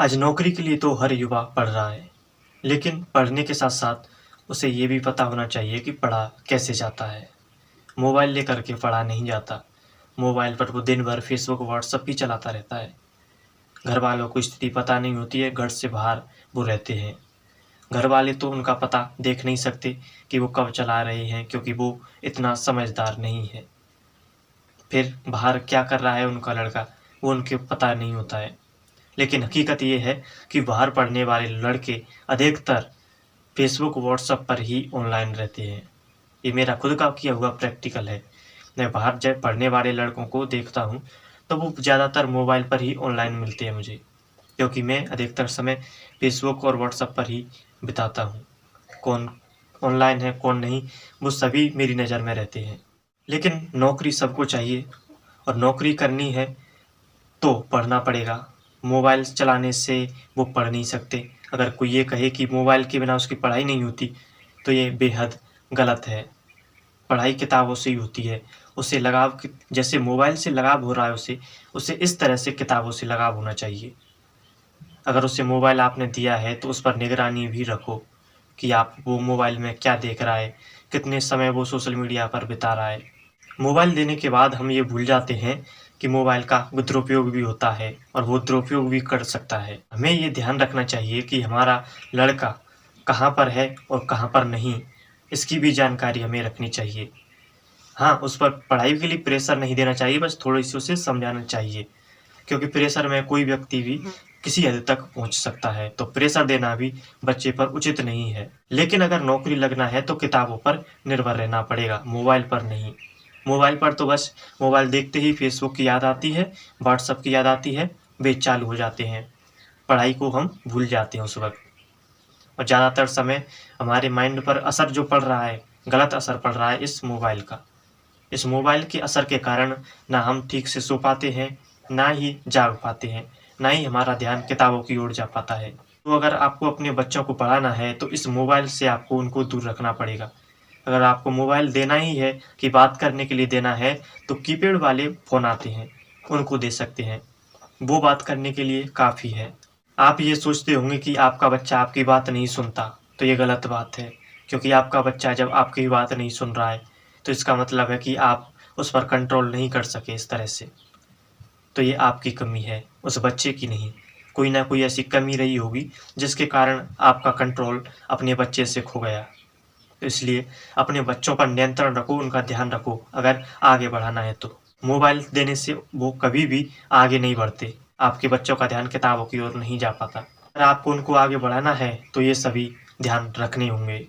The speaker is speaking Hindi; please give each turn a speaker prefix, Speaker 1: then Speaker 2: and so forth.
Speaker 1: आज नौकरी के लिए तो हर युवा पढ़ रहा है, लेकिन पढ़ने के साथ-साथ उसे ये भी पता होना चाहिए कि पढ़ा कैसे जाता है। मोबाइल लेकर के पढ़ा नहीं जाता। मोबाइल पर वो दिन भर फ़ेसबुक, व्हाट्सएप ही चलाता रहता है। घरवालों को स्थिति पता नहीं होती है, घर से बाहर वो रहते हैं। घरवाले तो उनका पता देख नहीं सकते कि वो कब चला रहे हैं, क्योंकि वो इतना समझदार नहीं है। फिर बाहर क्या कर रहा है उनका लड़का, वो उनके पता नहीं होता है। लेकिन हकीकत ये है कि बाहर पढ़ने वाले लड़के अधिकतर फ़ेसबुक, व्हाट्सएप पर ही ऑनलाइन रहते हैं। ये मेरा खुद का किया हुआ प्रैक्टिकल है। मैं बाहर जब पढ़ने वाले लड़कों को देखता हूँ, तो वो ज़्यादातर मोबाइल पर ही ऑनलाइन मिलते हैं मुझे, क्योंकि मैं अधिकतर समय फ़ेसबुक और व्हाट्सएप पर ही बिताता हूँ। कौन ऑनलाइन है, कौन नहीं, वो सभी मेरी नज़र में रहते हैं। लेकिन नौकरी सबको चाहिए और नौकरी करनी है तो पढ़ना पड़ेगा। मोबाइल चलाने से वो पढ़ नहीं सकते। अगर कोई ये कहे कि मोबाइल के बिना उसकी पढ़ाई नहीं होती, तो ये बेहद गलत है। पढ़ाई किताबों से ही होती है। उसे लगाव क जैसे मोबाइल से लगाव हो रहा है उसे इस तरह से किताबों से लगाव होना चाहिए। अगर उसे मोबाइल आपने दिया है, तो उस पर निगरानी भी रखो कि आप वो मोबाइल में क्या देख रहा है, कितने समय वो सोशल मीडिया पर बिता रहा है। मोबाइल देने के बाद हम ये भूल जाते हैं कि मोबाइल का दुरुपयोग भी होता है और वो दुरुपयोग भी कर सकता है। हमें ये ध्यान रखना चाहिए कि हमारा लड़का कहाँ पर है और कहाँ पर नहीं, इसकी भी जानकारी हमें रखनी चाहिए। हाँ, उस पर पढ़ाई के लिए प्रेशर नहीं देना चाहिए, बस थोड़ी-सी उसे समझाना चाहिए, क्योंकि प्रेशर में कोई व्यक्ति भी किसी हद तक पहुँच सकता है, तो प्रेशर देना भी बच्चे पर उचित नहीं है। लेकिन अगर नौकरी लगना है तो किताबों पर निर्भर रहना पड़ेगा, मोबाइल पर नहीं। मोबाइल पर तो बस मोबाइल देखते ही फ़ेसबुक की याद आती है, व्हाट्सएप की याद आती है, वे चालू हो जाते हैं। पढ़ाई को हम भूल जाते हैं उस वक़्त और ज़्यादातर समय हमारे माइंड पर असर जो पड़ रहा है, गलत असर पड़ रहा है इस मोबाइल का। इस मोबाइल के असर के कारण ना हम ठीक से सो पाते हैं, ना ही जाग पाते हैं, ना ही हमारा ध्यान किताबों की ओर जा पाता है। तो अगर आपको अपने बच्चों को पढ़ाना है, तो इस मोबाइल से आपको उनको दूर रखना पड़ेगा। अगर आपको मोबाइल देना ही है कि बात करने के लिए देना है, तो कीपैड वाले फ़ोन आते हैं, उनको दे सकते हैं। वो बात करने के लिए काफ़ी है। आप ये सोचते होंगे कि आपका बच्चा आपकी बात नहीं सुनता, तो ये गलत बात है, क्योंकि आपका बच्चा जब आपकी बात नहीं सुन रहा है, तो इसका मतलब है कि आप उस पर कंट्रोल नहीं कर सके इस तरह से। तो ये आपकी कमी है, उस बच्चे की नहीं। कोई ना कोई ऐसी कमी रही होगी, जिसके कारण आपका कंट्रोल अपने बच्चे से खो गया। तो इसलिए अपने बच्चों पर नियंत्रण रखो, उनका ध्यान रखो, अगर आगे बढ़ाना है तो। मोबाइल देने से वो कभी भी आगे नहीं बढ़ते। आपके बच्चों का ध्यान किताबों की ओर नहीं जा पाता। अगर आपको उनको आगे बढ़ाना है, तो ये सभी ध्यान रखने होंगे।